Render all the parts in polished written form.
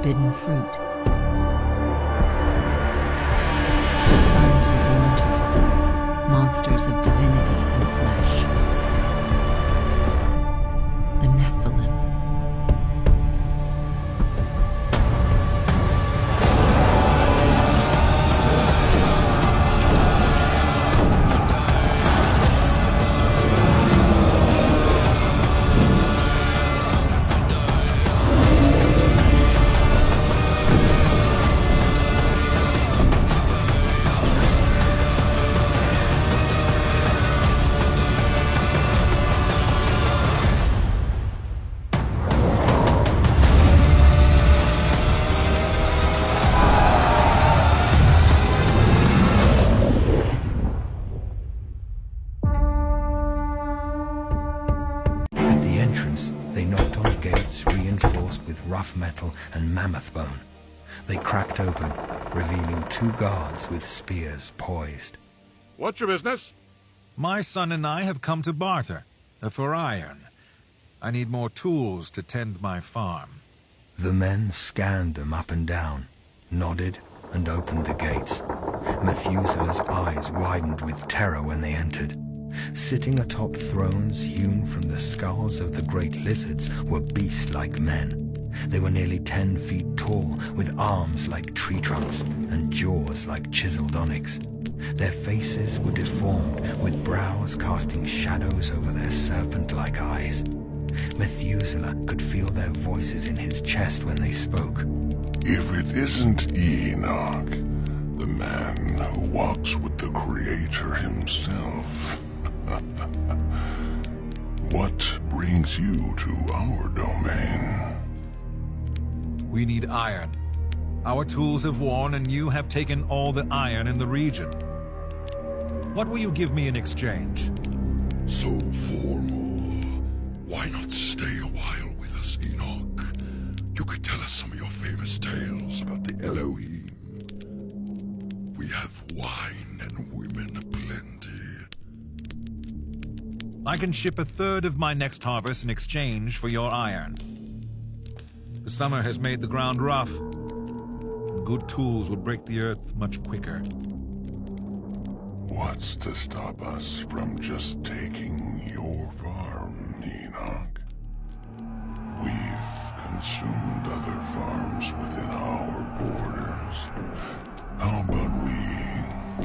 forbidden fruit. Sons were born to us, monsters of divinity and flesh. The Nephilim. They knocked on gates reinforced with rough metal and mammoth bone. They cracked open, revealing 2 guards with spears poised. What's your business? My son and I have come to barter, for iron. I need more tools to tend my farm. The men scanned them up and down, nodded, and opened the gates. Methuselah's eyes widened with terror when they entered. Sitting atop thrones hewn from the skulls of the great lizards were beast-like men. They were nearly 10 feet tall, with arms like tree trunks and jaws like chiseled onyx. Their faces were deformed, with brows casting shadows over their serpent-like eyes. Methuselah could feel their voices in his chest when they spoke. If it isn't Enoch, the man who walks with the Creator himself, what brings you to our domain? We need iron. Our tools have worn, and you have taken all the iron in the region. What will you give me in exchange? So formal. Why not stay a while with us, Enoch? You could tell us some of your famous tales about the Elohim. We have wine and women aplenty. I can ship 1/3 of my next harvest in exchange for your iron. The summer has made the ground rough. Good tools will break the earth much quicker. What's to stop us from just taking your farm, Enoch? We've consumed other farms within our borders. How about we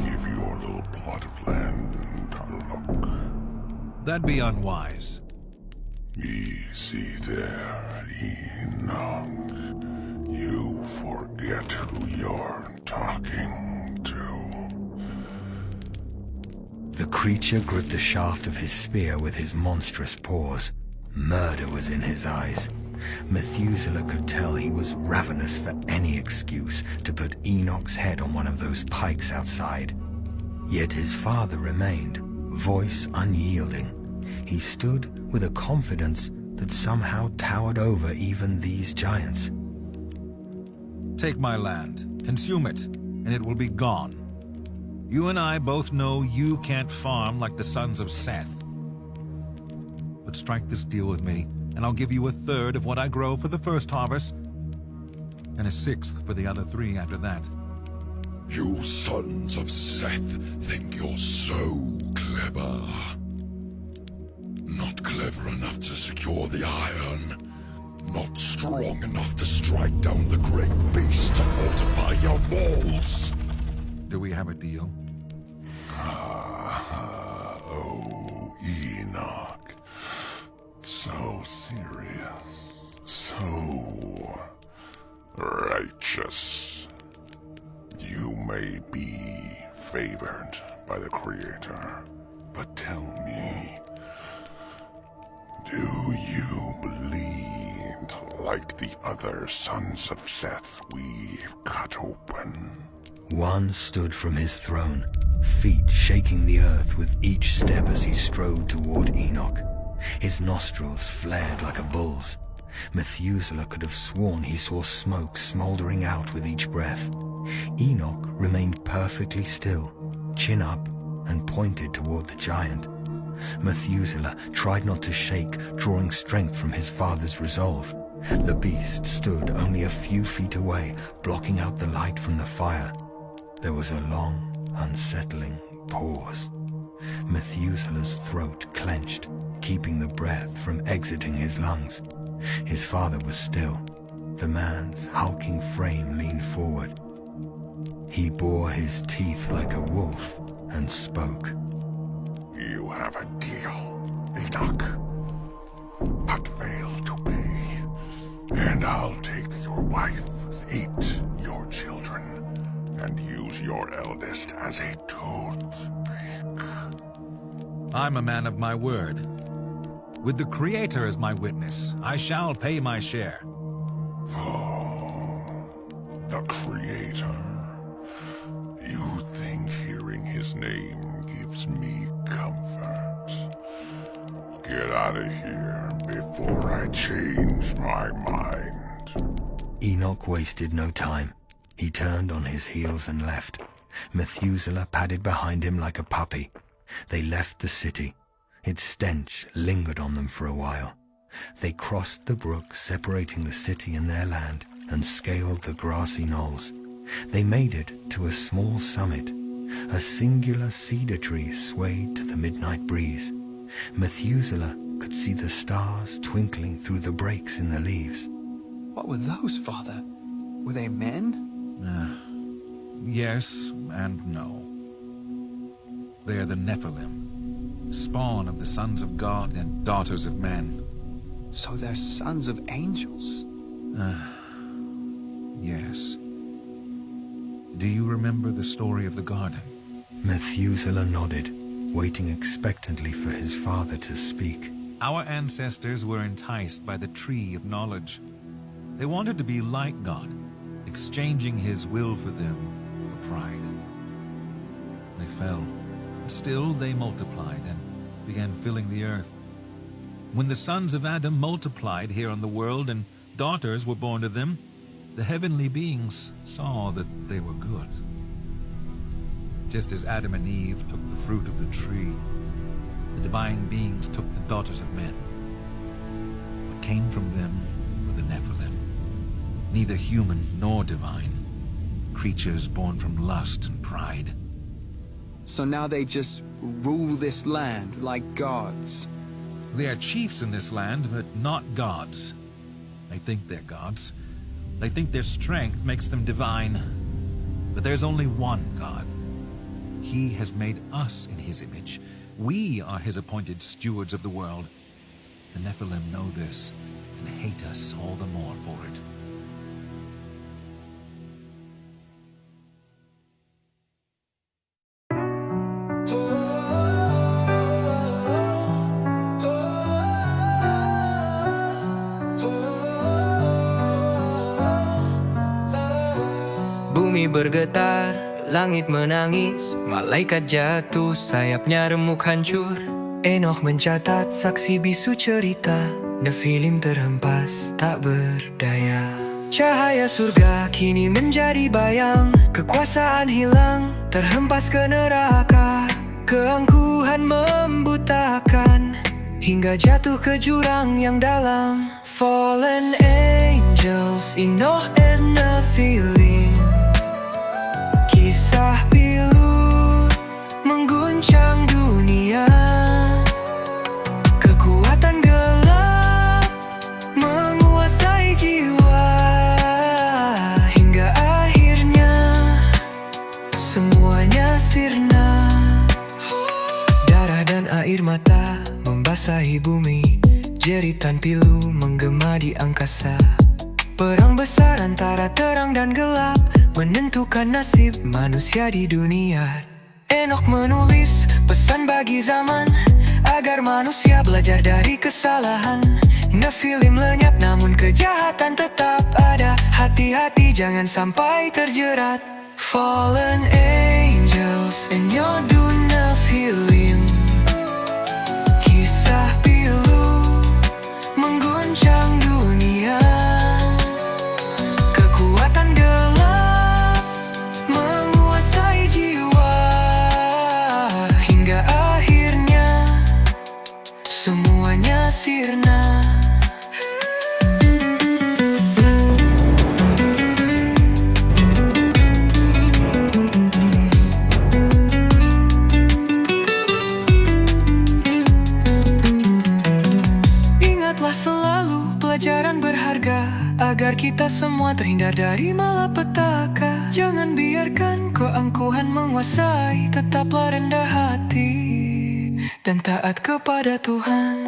give your little plot of land a look? That'd be unwise. Easy there, Enoch. You forget who you're talking to. The creature gripped the shaft of his spear with his monstrous paws. Murder was in his eyes. Methuselah could tell he was ravenous for any excuse to put Enoch's head on one of those pikes outside. Yet his father remained, voice unyielding. He stood with a confidence that somehow towered over even these giants. Take my land, consume it, and it will be gone. You and I both know you can't farm like the sons of Seth. But strike this deal with me, and I'll give you 1/3 of what I grow for the first harvest, and 1/6 for the other 3 after that. You sons of Seth think you're so clever. Not clever enough to secure the iron. Not strong enough to strike down the great beast to fortify your walls. Do we have a deal? Oh, Enoch. So serious. So righteous. You may be favored by the Creator, but tell me, do you bleed like the other sons of Seth we've cut open? One stood from his throne, feet shaking the earth with each step as he strode toward Enoch. His nostrils flared like a bull's. Methuselah could have sworn he saw smoke smoldering out with each breath. Enoch remained perfectly still, chin up, and pointed toward the giant. Methuselah tried not to shake, drawing strength from his father's resolve. The beast stood only a few feet away, blocking out the light from the fire. There was a long, unsettling pause. Methuselah's throat clenched, keeping the breath from exiting his lungs. His father was still. The man's hulking frame leaned forward. He bore his teeth like a wolf and spoke. You have a deal, Enoch, but fail to pay, and I'll take your wife, eat your children, and use your eldest as a toothpick. I'm a man of my word. With the Creator as my witness, I shall pay my share. Oh, the Creator. You think hearing his name gives me comfort? Get out of here before I change my mind. Enoch wasted no time. He turned on his heels and left. Methuselah padded behind him like a puppy. They left the city. Its stench lingered on them for a while. They crossed the brook separating the city and their land and scaled the grassy knolls. They made it to a small summit. A singular cedar tree swayed to the midnight breeze. Methuselah could see the stars twinkling through the breaks in the leaves. What were those, Father? Were they men? Yes and no. They are the Nephilim, spawn of the sons of God and daughters of men. So they're sons of angels? Yes. Do you remember the story of the garden? Methuselah nodded, waiting expectantly for his father to speak. Our ancestors were enticed by the tree of knowledge. They wanted to be like God, exchanging his will for them for pride. They fell. Still, they multiplied and began filling the earth. When the sons of Adam multiplied here on the world and daughters were born to them, the heavenly beings saw that they were good. Just as Adam and Eve took the fruit of the tree, the divine beings took the daughters of men. What came from them were the Nephilim, neither human nor divine, creatures born from lust and pride. So now they just rule this land like gods? They are chiefs in this land, but not gods. They think they're gods. They think their strength makes them divine. But there's only one God. He has made us in his image. We are his appointed stewards of the world. The Nephilim know this and hate us all the more for it. Bumi bergetar, langit menangis, malaikat jatuh, sayapnya remuk hancur. Enoch mencatat saksi bisu cerita, Nephilim terhempas, tak berdaya. Cahaya surga kini menjadi bayang, kekuasaan hilang, terhempas ke neraka. Keangkuhan membutakan, hingga jatuh ke jurang yang dalam. Fallen angels, Enoch and Nephilim. Kisah pilu mengguncang dunia. Kekuatan gelap menguasai jiwa, hingga akhirnya semuanya sirna. Darah dan air mata membasahi bumi, jeritan pilu menggema di angkasa. Perang besar antara terang dan gelap menentukan nasib manusia di dunia. Enoch menulis pesan bagi zaman, agar manusia belajar dari kesalahan. Nephilim lenyap namun kejahatan tetap ada. Hati-hati jangan sampai terjerat. Fallen angels and your Nephilim. Kisah pilu mengguncang dunia. Kekuatan gelap menguasai jiwa, hingga akhirnya semuanya sirna. Ingatlah selalu pelajaran berharga, agar kita semua terhindar dari malapetaka. Jangan biarkan keangkuhan menguasai, tetaplah rendah hati dan taat kepada Tuhan.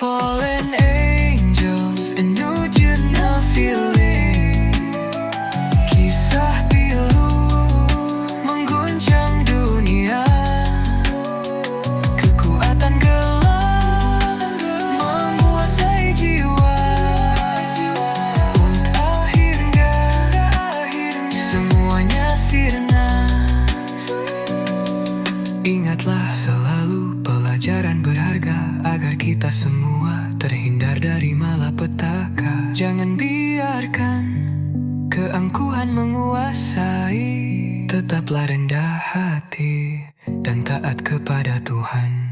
Fallen angels, Enoch and Nephilim. Kisah pilu mengguncang dunia. Kekuatan gelap menguasai jiwa. Und akhirnya semuanya sirna. Ingatlah selalu pelajaran berharga, agar kita semua terhindar dari malapetaka. Jangan biarkan keangkuhan menguasai, tetaplah rendah hati dan taat kepada Tuhan.